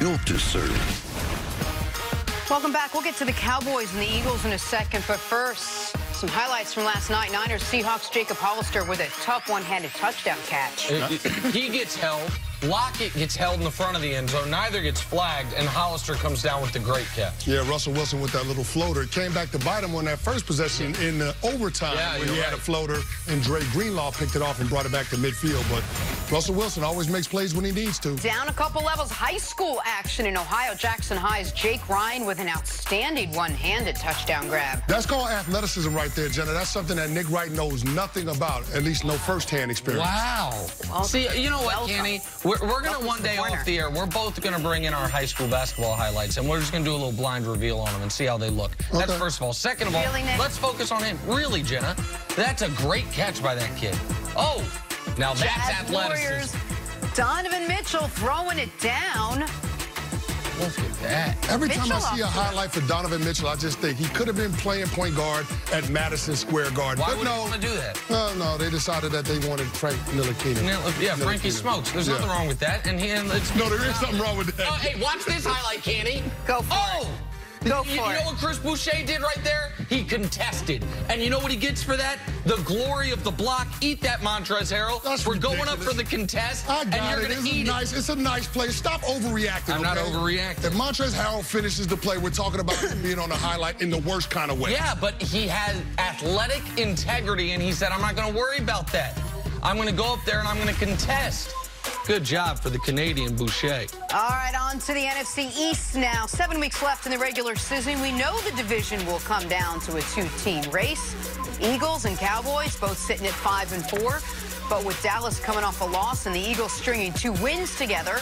built to serve. Welcome back. We'll get to the Cowboys and the Eagles in a second, but first, some highlights from last night. Niners Seahawks Jacob Hollister with a tough one-handed touchdown catch. He gets held. Lockett gets held in the front of the end zone. Neither gets flagged, and Hollister comes down with the great catch. Yeah, Russell Wilson with that little floater. It came back to bite him on that first possession in the overtime when he had a floater, and Dre Greenlaw picked it off and brought it back to midfield. But Russell Wilson always makes plays when he needs to. Down a couple levels, high school action in Ohio. Jackson High's Jake Ryan with an outstanding one-handed touchdown grab. That's called athleticism right there, Jenna. That's something that Nick Wright knows nothing about, at least no first-hand experience. Wow. Well, see, you know what, Canty? We're going to one day off the air, we're both going to bring in our high school basketball highlights, and we're just going to do a little blind reveal on them and see how they look. Okay. That's first of all. Second of all, let's focus on him. Really, Jenna, that's a great catch by that kid. Oh, now that's athleticism. Warriors, Donovan Mitchell throwing it down. Look at that. Every time I see a highlight for Donovan Mitchell, I just think he could have been playing point guard at Madison Square Garden. Why would you want to do that? No, they decided that they wanted Frank Ntilikina. Yeah, Frankie Smokes. There's nothing wrong with that. And no, there is something wrong with that. Oh, hey, watch this highlight, Canty. Go for it. Go for it. You know what Chris Boucher did right there? He contested. And you know what he gets for that? The glory of the block. Eat that, Montrezl Harrell. We're going up for the contest, and you're going to eat it. It's a nice play. Stop overreacting, I'm not overreacting. If Montrezl Harrell finishes the play, we're talking about him being on the highlight in the worst kind of way. Yeah, but he had athletic integrity, and he said, I'm not going to worry about that. I'm going to go up there, and I'm going to contest. Good job for the Canadian Boucher. All right, on to the NFC East now. 7 weeks left in the regular season. We know the division will come down to a two-team race. Eagles and Cowboys both sitting at 5-4. But with Dallas coming off a loss and the Eagles stringing 2 wins together,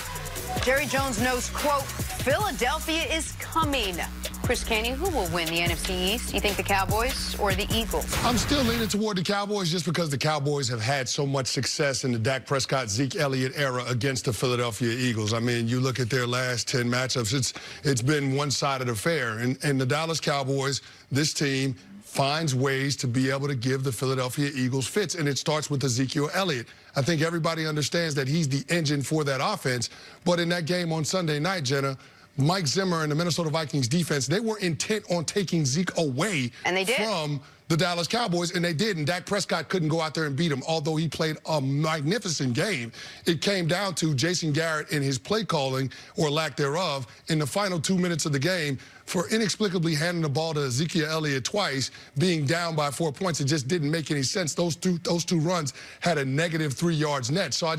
Jerry Jones knows, quote, Philadelphia is coming. Chris Canty, who will win the NFC East? You think the Cowboys or the Eagles? I'm still leaning toward the Cowboys just because the Cowboys have had so much success in the Dak Prescott, Zeke Elliott era against the Philadelphia Eagles. I mean, you look at their last 10 matchups, it's been one-sided affair. And the Dallas Cowboys, this team, finds ways to be able to give the Philadelphia Eagles fits, and it starts with Ezekiel Elliott. I think everybody understands that he's the engine for that offense, but in that game on Sunday night, Jenna, Mike Zimmer and the Minnesota Vikings defense, they were intent on taking Zeke away from the Dallas Cowboys, and they did, and Dak Prescott couldn't go out there and beat him, although he played a magnificent game. It came down to Jason Garrett and his play calling, or lack thereof, in the final 2 minutes of the game for inexplicably handing the ball to Ezekiel Elliott twice, being down by 4 points. It just didn't make any sense. Those two runs had a negative 3 yards net. So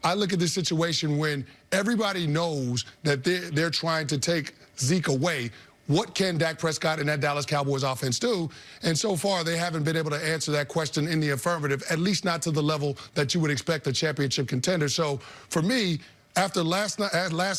I look at this situation when everybody knows that they're trying to take Zeke away. What can Dak Prescott and that Dallas Cowboys offense do? And so far, they haven't been able to answer that question in the affirmative, at least not to the level that you would expect a championship contender. So for me, after last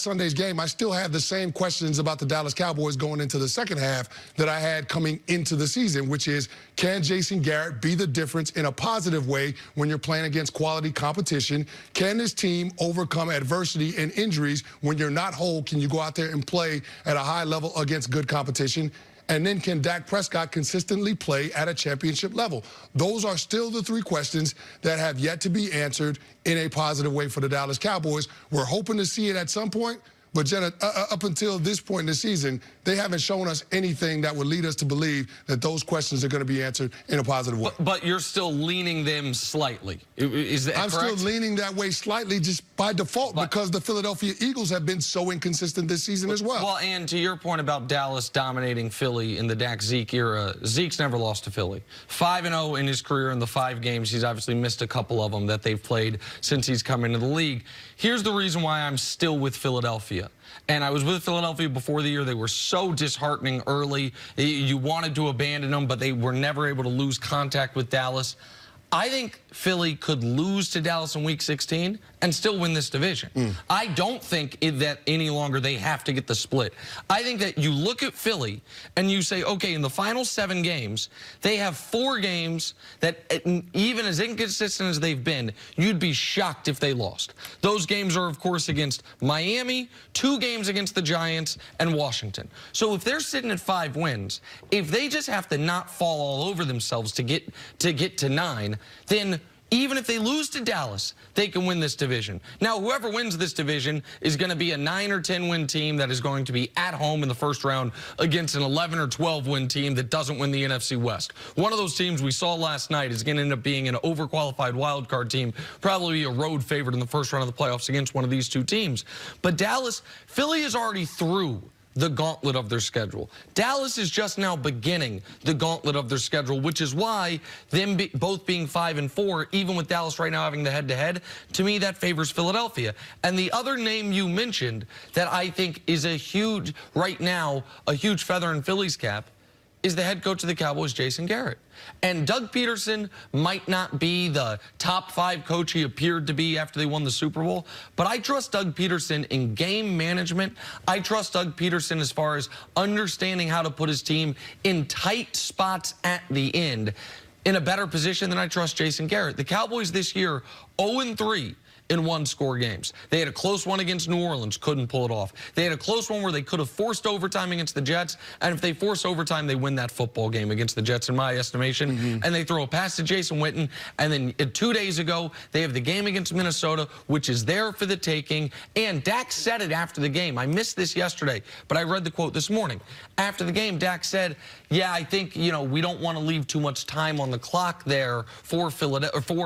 Sunday's game, I still have the same questions about the Dallas Cowboys going into the second half that I had coming into the season, which is, can Jason Garrett be the difference in a positive way when you're playing against quality competition? Can this team overcome adversity and injuries when you're not whole? Can you go out there and play at a high level against good competition? And then can Dak Prescott consistently play at a championship level? Those are still the 3 questions that have yet to be answered in a positive way for the Dallas Cowboys. We're hoping to see it at some point, but Jenna, up until this point in the season, they haven't shown us anything that would lead us to believe that those questions are going to be answered in a positive way. But you're still leaning them slightly. Is that correct? I'm still leaning that way slightly just by default because the Philadelphia Eagles have been so inconsistent this season as well. Well, and to your point about Dallas dominating Philly in the Dak-Zeke era, Zeke's never lost to Philly. 5-0 in his career in the 5 games. He's obviously missed a couple of them that they've played since he's come into the league. Here's the reason why I'm still with Philadelphia. And I was with Philadelphia before the year. They were so disheartening early. You wanted to abandon them, but they were never able to lose contact with Dallas. I think Philly could lose to Dallas in Week 16 and still win this division. I don't think that any longer they have to get the split. I think that you look at Philly and you say, okay, in the final 7 games, they have 4 games that, even as inconsistent as they've been, you'd be shocked if they lost. Those games are, of course, against Miami, 2 games against the Giants, and Washington. So if they're sitting at 5 wins, if they just have to not fall all over themselves to get to 9, then Even if they lose to Dallas, they can win this division. Now, whoever wins this division is going to be a 9 or 10 win team that is going to be at home in the first round against an 11 or 12 win team that doesn't win the NFC West. One of those teams we saw last night is going to end up being an overqualified wild card team, probably a road favorite in the first round of the playoffs against one of these two teams. But Dallas, Philly is already through the gauntlet of their schedule. Dallas is just now beginning the gauntlet of their schedule, which is why them both being 5-4, even with Dallas right now having the head-to-head, to me that favors Philadelphia. And the other name you mentioned that I think is a huge, right now, a huge feather in Philly's cap is the head coach of the Cowboys, Jason Garrett. And Doug Peterson might not be the top 5 coach he appeared to be after they won the Super Bowl, but I trust Doug Peterson in game management. I trust Doug Peterson as far as understanding how to put his team in tight spots at the end in a better position than I trust Jason Garrett. The Cowboys this year, 0-3. In one-score games. They had a close one against New Orleans, couldn't pull it off. They had a close one where they could have forced overtime against the Jets, and if they force overtime, they win that football game against the Jets, in my estimation. And they throw a pass to Jason Witten, and then 2 days ago, they have the game against Minnesota, which is there for the taking, and Dak said it after the game. I missed this yesterday, but I read the quote this morning. After the game, Dak said, yeah, I think, you know, we don't want to leave too much time on the clock there for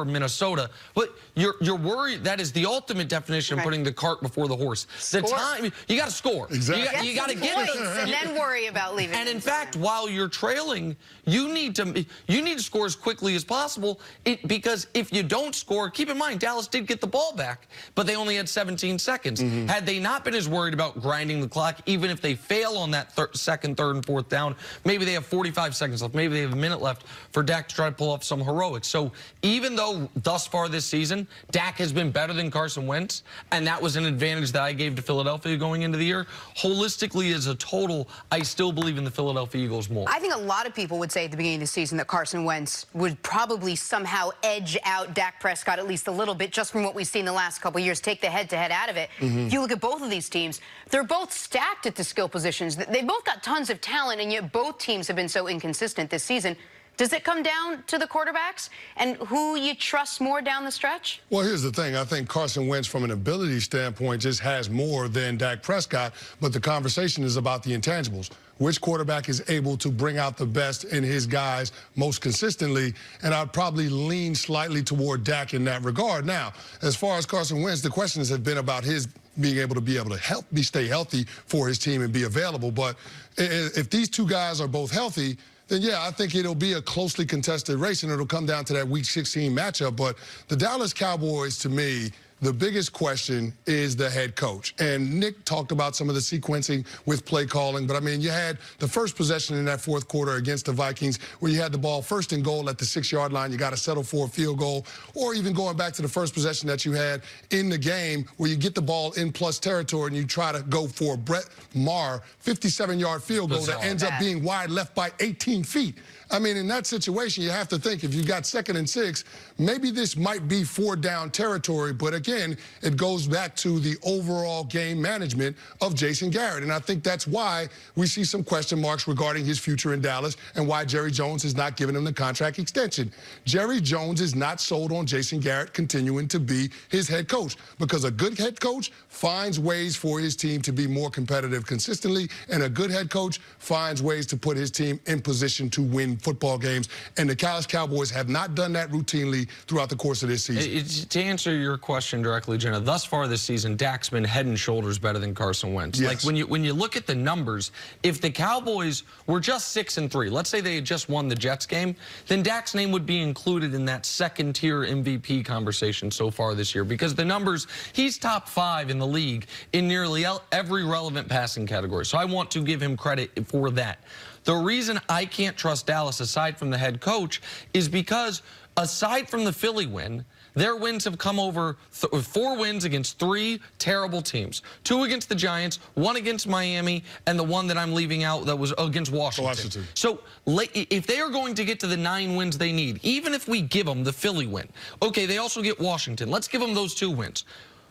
Minnesota, but you're worried. That is the ultimate definition of putting the cart before the horse. The time, you got to score. Exactly. You got to get it. And then worry about leaving. And in fact, while you're trailing, you need to score as quickly as possible. Because if you don't score, keep in mind, Dallas did get the ball back, but they only had 17 seconds. Had they not been as worried about grinding the clock, even if they fail on that second, third, and fourth down, maybe they have 45 seconds left, maybe they have a minute left for Dak to try to pull off some heroics. So even though thus far this season, Dak has been better than Carson Wentz, and that was an advantage that I gave to Philadelphia going into the year, holistically as a total, I still believe in the Philadelphia Eagles more. I think a lot of people would say at the beginning of the season that Carson Wentz would probably somehow edge out Dak Prescott at least a little bit, just from what we've seen the last couple of years, take the head-to-head out of it. You look at both of these teams, they're both stacked at the skill positions. They've both got tons of talent, and yet both teams have been so inconsistent this season. Does it come down to the quarterbacks and who you trust more down the stretch? Well, here's the thing. I think Carson Wentz, from an ability standpoint, just has more than Dak Prescott, but the conversation is about the intangibles. Which quarterback is able to bring out the best in his guys most consistently? And I'd probably lean slightly toward Dak in that regard. Now, as far as Carson Wentz, the questions have been about his being able to stay healthy for his team and be available. But if these two guys are both healthy, then, yeah, I think it'll be a closely contested race, and it'll come down to that Week 16 matchup. But the Dallas Cowboys, to me, the biggest question is the head coach. And Nick talked about some of the sequencing with play calling. But, I mean, you had the first possession in that fourth quarter against the Vikings where you had the ball first and goal at the 6-yard line. You got to settle for a field goal. Or even going back to the first possession that you had in the game where you get the ball in plus territory and you try to go for a Brett Maher 57-yard field goal that ends up being wide left by 18 feet. I mean, in that situation, you have to think if you got 2nd and 6, maybe this might be 4-down territory. But again, it goes back to the overall game management of Jason Garrett. And I think that's why we see some question marks regarding his future in Dallas and why Jerry Jones has not given him the contract extension. Jerry Jones is not sold on Jason Garrett continuing to be his head coach, because a good head coach finds ways for his team to be more competitive consistently, and a good head coach finds ways to put his team in position to win football games, and the Dallas Cowboys have not done that routinely throughout the course of this season. To answer your question directly, Jenna, thus far this season, Dak's been head and shoulders better than Carson Wentz. Yes. Like when you look at the numbers, if the Cowboys were just 6-3, let's say they had just won the Jets game, then Dak's name would be included in that second-tier MVP conversation so far this year, because the numbers, he's top 5 in the league in nearly every relevant passing category. So I want to give him credit for that. The reason I can't trust Dallas, aside from the head coach, is because aside from the Philly win, their wins have come over 4 wins against 3 terrible teams. 2 against the Giants, 1 against Miami, and the one that I'm leaving out that was against Washington. So if they are going to get to the 9 wins they need, even if we give them the Philly win, okay, they also get Washington. Let's give them those 2 wins.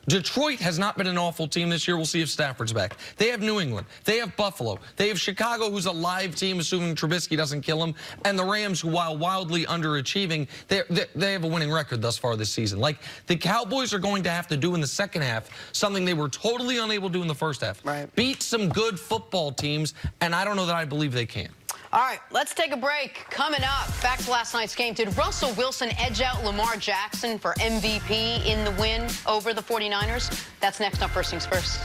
Detroit has not been an awful team this year. We'll see if Stafford's back. They have New England. They have Buffalo. They have Chicago, who's a live team, assuming Trubisky doesn't kill him. And the Rams, who, while wildly underachieving, they have a winning record thus far this season. Like, the Cowboys are going to have to do in the second half something they were totally unable to do in the first half. Right. Beat some good football teams, and I don't know that I believe they can. All right, let's take a break. Coming up, back to last night's game. Did Russell Wilson edge out Lamar Jackson for MVP in the win over the 49ers? That's next on First Things First.